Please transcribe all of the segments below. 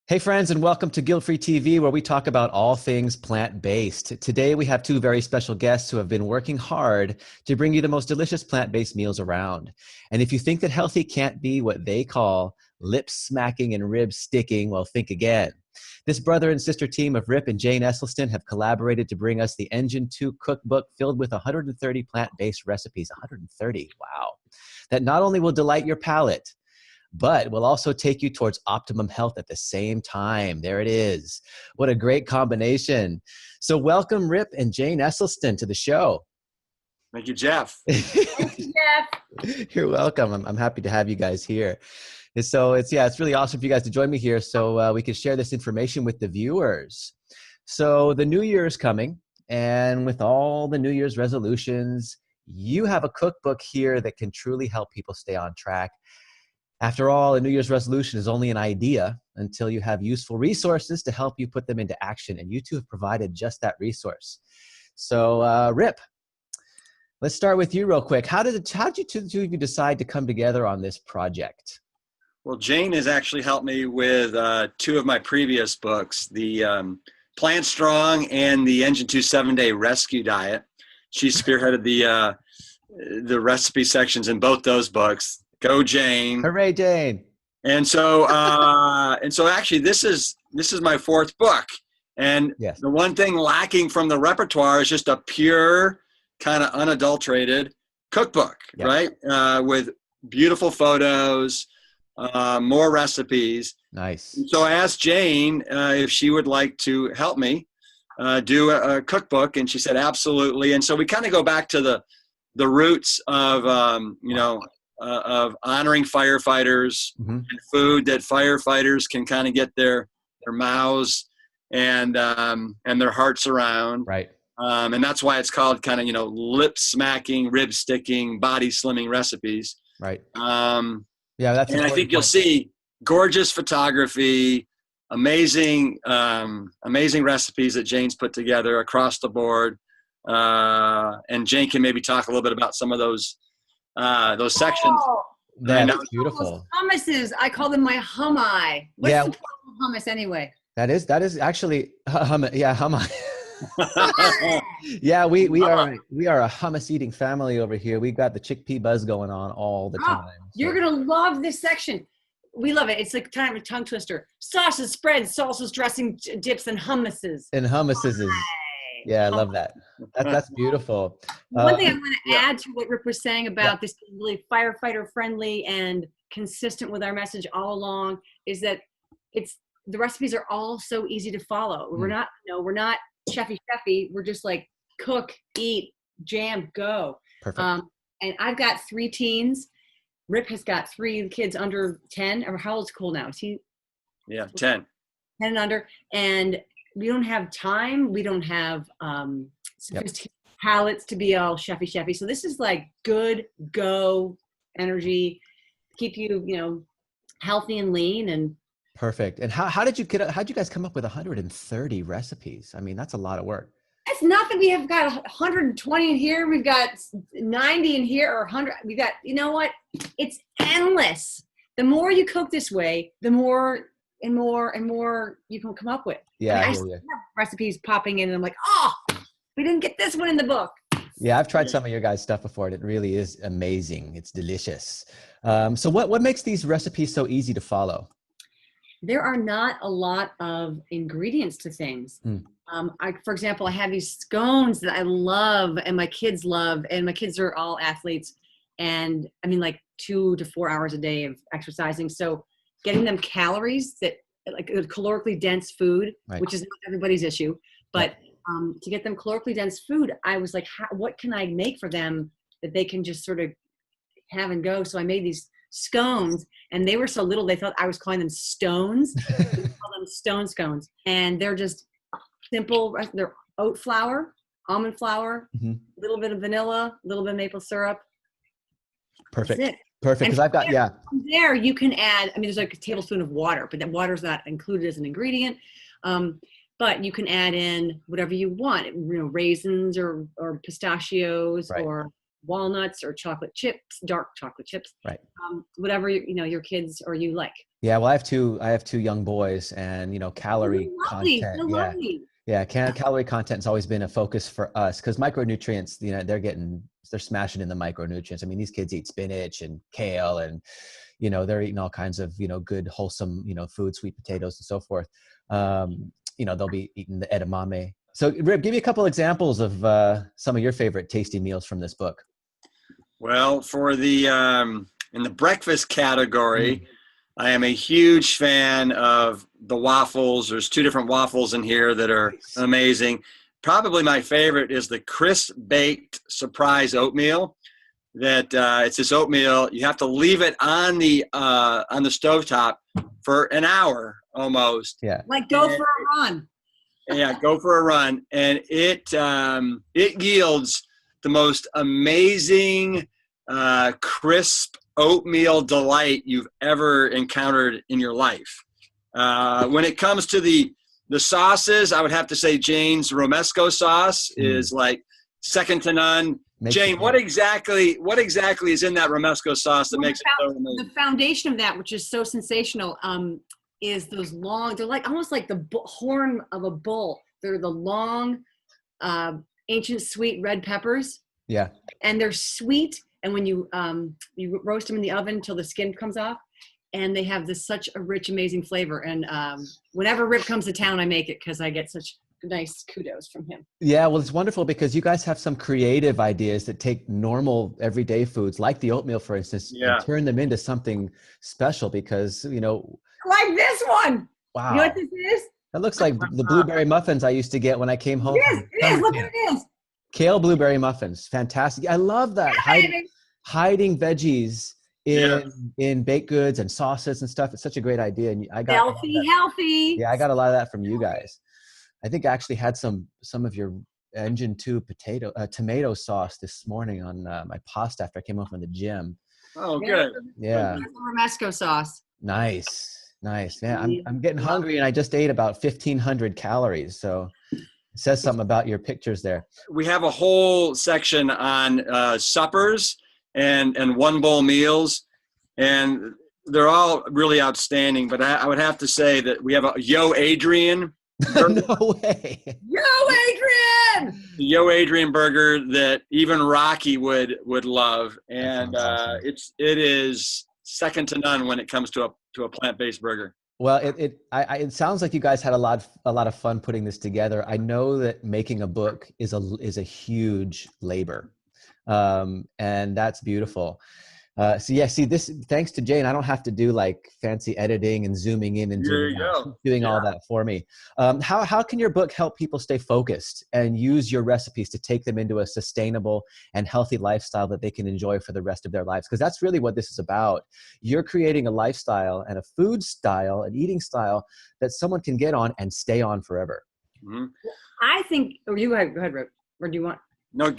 Hey friends, and welcome to Guilt-Free TV, where we talk about all things plant-based. Today we have two very special guests who have been working hard to bring you the most delicious plant-based meals around. And if you think that healthy can't be what they call lip smacking and rib sticking, well, think again. This brother and sister team of Rip and Jane Esselstyn have collaborated to bring us the Engine 2 cookbook filled with 130 plant-based recipes. 130, wow. That not only will delight your palate, but will also take you towards optimum health at the same time. There it is. What a great combination. So welcome Rip and Jane Esselstyn to the show. Thank you, Jeff. Thank you, Jeff. You're welcome. I'm happy to have you guys here. And so it's really awesome for you guys to join me here so we can share this information with the viewers. So the new year is coming, and with all the New Year's resolutions, you have a cookbook here that can truly help people stay on track. After all, a New Year's resolution is only an idea until you have useful resources to help you put them into action. And you two have provided just that resource. So Rip, let's start with you real quick. How did you two of you decide to come together on this project? Well, Jane has actually helped me with two of my previous books, the Plant Strong and the Engine 2 7-Day Rescue Diet. She spearheaded the recipe sections in both those books. Go Jane! Hooray, Jane! And so actually, this is my fourth book, and yes. The one thing lacking from the repertoire is just a pure, kind of unadulterated cookbook, yep. Right? With beautiful photos, more recipes. Nice. And so I asked Jane if she would like to help me do a cookbook, and she said absolutely. And so we kind of go back to the roots of of honoring firefighters, mm-hmm. and food that firefighters can kind of get their mouths and their hearts around. Right. And that's why it's called kind of, lip smacking, rib sticking, body slimming recipes. Right. Yeah, that's. And I think you'll see gorgeous photography, amazing recipes that Jane's put together across the board. And Jane can maybe talk a little bit about some of those sections. Oh, that's beautiful. Hummuses, I call them my hummi. What's the point of hummus anyway? That is actually hummus. Yeah, hummus. Yeah, we are a hummus eating family over here. We've got the chickpea buzz going on all the time. You're gonna love this section. We love it. It's like kind of a tongue twister. Sauces, spreads, salsas, dressing, dips, and hummuses. And hummuses is. Yeah, I love that. That's beautiful. One thing I want to add to what Rip was saying about this being really firefighter friendly and consistent with our message all along is that the recipes are all so easy to follow. We're not chefy. We're just like cook, eat, jam, go. Perfect. And I've got 3 teens. Rip has got 3 kids under 10. Or how old's Cole now? Is he? Yeah, 10. 10 and under. And we don't have time. We don't have sophisticated palates to be all chefy. So this is like good go energy, keep you healthy and lean and. Perfect. And how'd you guys come up with 130 recipes? I mean, that's a lot of work. It's nothing. We have got 120 in here. We've got 90 in here, or 100. We got. You know what? It's endless. The more you cook this way, the more and more you can come up with. Yeah, I have recipes popping in, and I'm like, oh, we didn't get this one in the book. Yeah, I've tried some of your guys' stuff before, and it really is amazing. It's delicious. So what makes these recipes so easy to follow? There are not a lot of ingredients to things. For example, I have these scones that I love, and my kids love, and my kids are all athletes, and I mean, like 2 to 4 hours a day of exercising. So getting them calories that like a calorically dense food, right. which is not everybody's issue, but to get them calorically dense food, I was like, what can I make for them that they can just sort of have and go? So I made these scones, and they were so little they thought I was calling them stones. We call them stone scones, and they're just simple. They're oat flour, almond flour, a little bit of vanilla, a little bit of maple syrup. Perfect. That's it. Perfect, because I've got, From there, you can add, there's like a tablespoon of water, but that water's not included as an ingredient. But you can add in whatever you want, raisins or pistachios, right. or walnuts or chocolate chips, dark chocolate chips, right? Whatever your kids or you like. Yeah, well, I have two young boys, and calorie content. So Yeah, lovely. yeah, calorie content has always been a focus for us because micronutrients. They're smashing in the micronutrients. I mean, these kids eat spinach and kale, and they're eating all kinds of good wholesome food, sweet potatoes and so forth. They'll be eating the edamame. So, Rip, give me a couple examples of some of your favorite tasty meals from this book. Well, for the in the breakfast category, I am a huge fan of the waffles. There's 2 different waffles in here that are amazing. Probably my favorite is the crisp baked surprise oatmeal. That it's this oatmeal. You have to leave it on the stovetop for an hour almost. Yeah, like go for a run. Yeah, go for a run, and it yields the most amazing crisp oatmeal delight you've ever encountered in your life. When it comes to the sauces, I would have to say Jane's Romesco sauce is like second to none. Jane, what exactly is in that Romesco sauce that makes it so amazing? The foundation of that, which is so sensational, is those long, they're like almost like the horn of a bull. They're the long, ancient sweet red peppers. Yeah. And they're sweet. And when you roast them in the oven until the skin comes off, and they have such a rich, amazing flavor. And whenever Rip comes to town, I make it because I get such nice kudos from him. Yeah, well, it's wonderful because you guys have some creative ideas that take normal everyday foods like the oatmeal, for instance, and turn them into something special because, like this one. Wow. You know what this is? That looks like the blueberry muffins I used to get when I came home. It is. Look at it is. Kale blueberry muffins. Fantastic. I love that. Hiding veggies in baked goods and sauces and stuff. It's such a great idea. And I got healthy. Yeah, I got a lot of that from you guys. I think I actually had some of your Engine 2 tomato sauce this morning on my pasta after I came home from the gym. Oh, good. Yeah. Romesco sauce. Nice. Yeah, I'm getting hungry, and I just ate about 1,500 calories. So it says something about your pictures there. We have a whole section on suppers and one bowl meals, and they're all really outstanding. But I would have to say that we have a Yo Adrian. No way. Yo Adrian burger that even Rocky would love, and awesome. It is second to none when it comes to a plant-based burger. Well, it sounds like you guys had a lot of fun putting this together. I know that making a book is a huge labor, and that's beautiful. Thanks to Jane, I don't have to do like fancy editing and zooming in and doing all that for me. How can your book help people stay focused and use your recipes to take them into a sustainable and healthy lifestyle that they can enjoy for the rest of their lives? Because that's really what this is about. You're creating a lifestyle and a food style, an eating style that someone can get on and stay on forever. Mm-hmm. I think, or you go ahead, Rip, or do you want? No,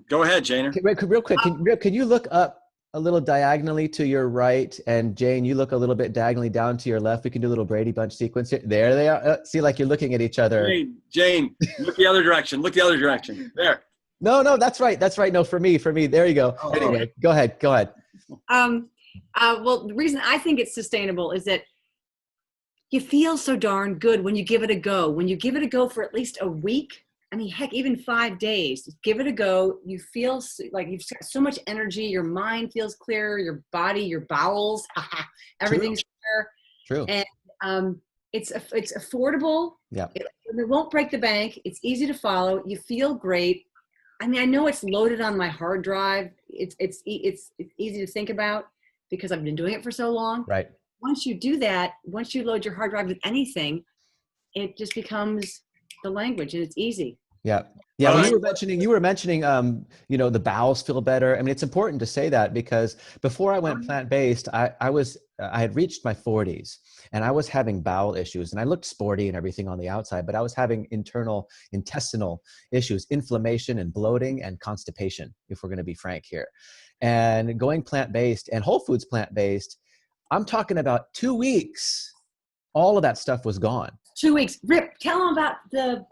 go ahead, Jane. Real quick, can you look up a little diagonally to your right, and Jane, you look a little bit diagonally down to your left. We can do a little Brady Bunch sequence here. There they are. See, like you're looking at each other. Jane, look the other direction. Look the other direction. There. No, that's right. No, for me. There you go. Oh. Anyway, go ahead. Well, the reason I think it's sustainable is that you feel so darn good when you give it a go. When you give it a go for at least a week, I mean, heck, even 5 days, give it a go. You feel like you've got so much energy. Your mind feels clearer, your body, your bowels, everything's clear. True. And it's affordable. Yeah. It won't break the bank. It's easy to follow. You feel great. I mean, I know it's loaded on my hard drive. It's easy to think about because I've been doing it for so long. Right. Once you do that, once you load your hard drive with anything, it just becomes the language, and it's easy. Yeah. When you were mentioning, the bowels feel better. I mean, it's important to say that because before I went plant-based, I had reached my 40s and I was having bowel issues, and I looked sporty and everything on the outside, but I was having internal intestinal issues, inflammation and bloating and constipation, if we're going to be frank here. And going plant-based and Whole Foods plant-based, I'm talking about 2 weeks, all of that stuff was gone. 2 weeks. Rip, tell them about the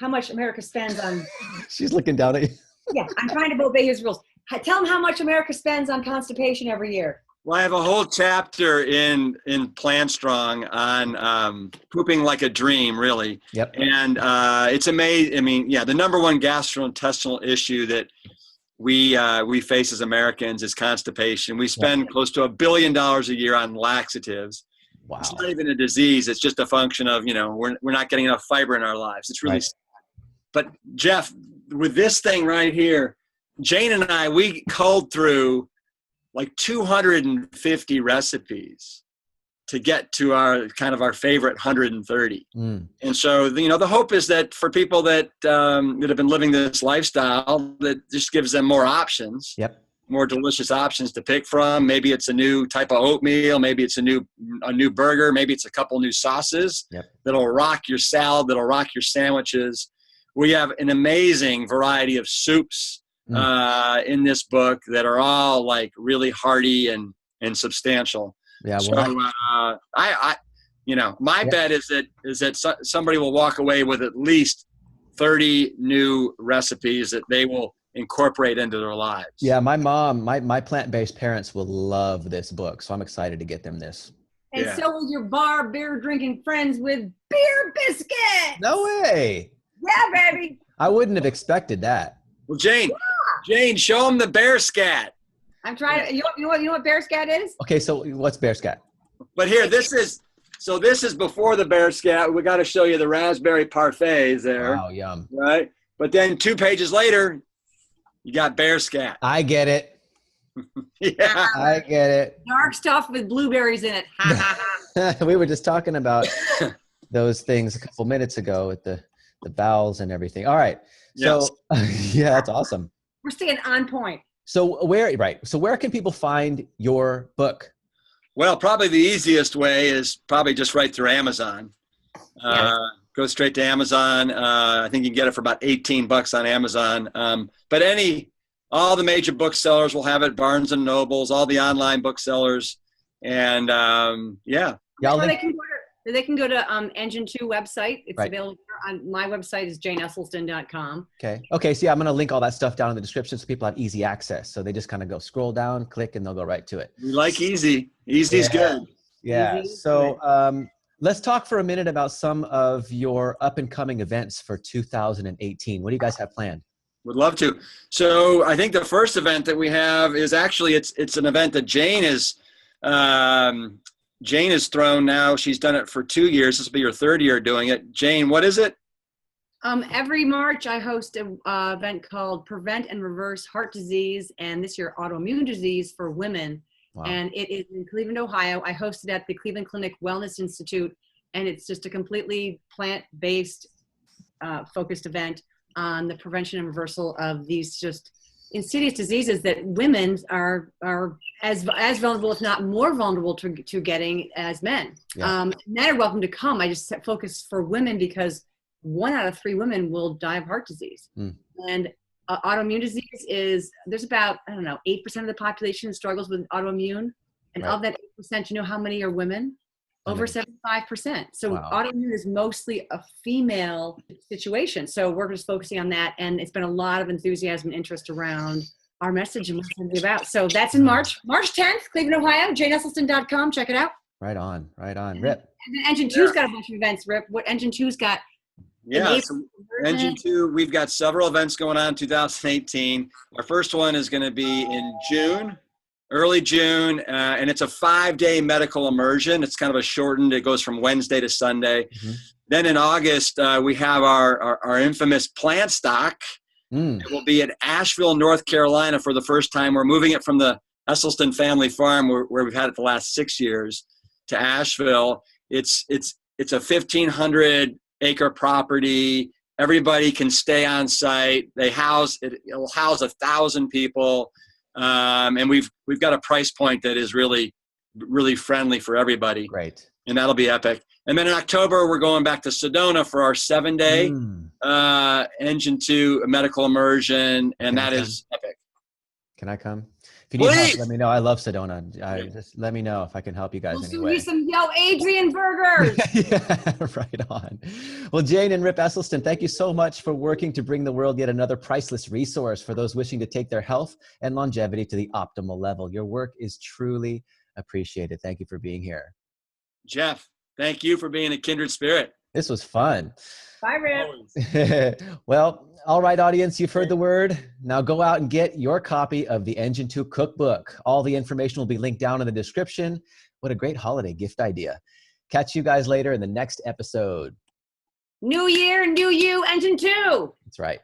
how much America spends on. She's looking down at you. Yeah, I'm trying to obey his rules. Tell them how much America spends on constipation every year. Well, I have a whole chapter in Plant Strong on pooping like a dream, really. Yep. And it's amazing. I mean, yeah, the number one gastrointestinal issue that we face as Americans is constipation. We spend close to $1 billion a year on laxatives. Wow. It's not even a disease. It's just a function of, we're not getting enough fiber in our lives. It's really sad. But Jeff, with this thing right here, Jane and I, we culled through like 250 recipes to get to our favorite 130. And so, the hope is that for people that have been living this lifestyle, that just gives them more options, more delicious options to pick from. Maybe it's a new type of oatmeal. Maybe it's a new burger. Maybe it's a couple new sauces that'll rock your salad, that'll rock your sandwiches. We have an amazing variety of soups in this book that are all like really hearty and substantial. Yeah. Well, so my bet is that somebody will walk away with at least 30 new recipes that they will incorporate into their lives. Yeah. My mom, my plant-based parents will love this book. So I'm excited to get them this. And so will your beer drinking friends with beer biscuits. No way. Yeah, baby. I wouldn't have expected that. Well, Jane, show them the bear scat. I'm trying to, you know what bear scat is? Okay, so what's bear scat? But here, this is before the bear scat. We got to show you the raspberry parfaits there. Wow, yum. Right? But then 2 pages later, you got bear scat. I get it. Yeah. I get it. Dark stuff with blueberries in it. Ha, ha, ha. We were just talking about those things a couple minutes ago with the bowels and everything. All right. So yeah, that's awesome. We're staying on point. So where can people find your book? Well, probably the easiest way is probably just right through Amazon. Go straight to Amazon. I think you can get it for about $18 on Amazon. But all the major booksellers will have it. Barnes and Nobles, all the online booksellers, and They can go to Engine 2 website. It's available on my website is janeesselstyn.com. Okay. So I'm going to link all that stuff down in the description so people have easy access. So they just kind of go scroll down, click, and they'll go right to it. We like easy. Easy's good. Yeah. So let's talk for a minute about some of your up and coming events for 2018. What do you guys have planned? Would love to. So I think the first event that we have is actually it's an event that Jane is thrown now. She's done it for 2 years. This will be her 3rd year doing it. Jane, what is it? Every March, I host an event called Prevent and Reverse Heart Disease, and this year, autoimmune disease for women. Wow. And it is in Cleveland, Ohio. I host it at the Cleveland Clinic Wellness Institute, and it's just a completely plant-based focused event on the prevention and reversal of these just insidious diseases that women are as vulnerable, if not more vulnerable to getting as men. Men are welcome to come. I just focus for women because 1 out of 3 women will die of heart disease. And autoimmune disease there's about, 8% of the population struggles with autoimmune. And of that 8%, you know how many are women? Over 75%. So autoimmune is mostly a female situation. So we're just focusing on that. And it's been a lot of enthusiasm and interest around our message and what it's going to be about. So that's in March 10th, Cleveland, Ohio, janeesselstyn.com. Check it out. Right on. Rip. And then Engine 2's got a bunch of events, Rip. What Engine 2's got? Yeah, so Engine 2, we've got several events going on in 2018. Our first one is going to be in June. Early June, and it's a 5-day medical immersion. It's kind of a shortened, it goes from Wednesday to Sunday. Then in August, we have our infamous plant stock. It will be at Asheville, North Carolina for the first time. We're moving it from the Esselstyn family farm where we've had it the last 6 years to Asheville. It's a 1,500-acre property. Everybody can stay on site. It'll house 1,000 people. And we've got a price point that is really, really friendly for everybody. Right. And that'll be epic. And then in October, we're going back to Sedona for our 7-day Engine 2 medical immersion, and that is epic. Can I come? If you need Please. help, let me know. I love Sedona. Just let me know if I can help you guys We'll anyway. some Yo Adrian burgers. Yeah, right on. Well, Jane and Rip Esselstyn, thank you so much for working to bring the world yet another priceless resource for those wishing to take their health and longevity to the optimal level. Your work is truly appreciated. Thank you for being here. Jeff, thank you for being a kindred spirit. This was fun. Bye, Rip. Well, all right, audience, you've heard the word. Now go out and get your copy of the Engine 2 cookbook. All the information will be linked down in the description. What a great holiday gift idea. Catch you guys later in the next episode. New year, new you, Engine 2. That's right.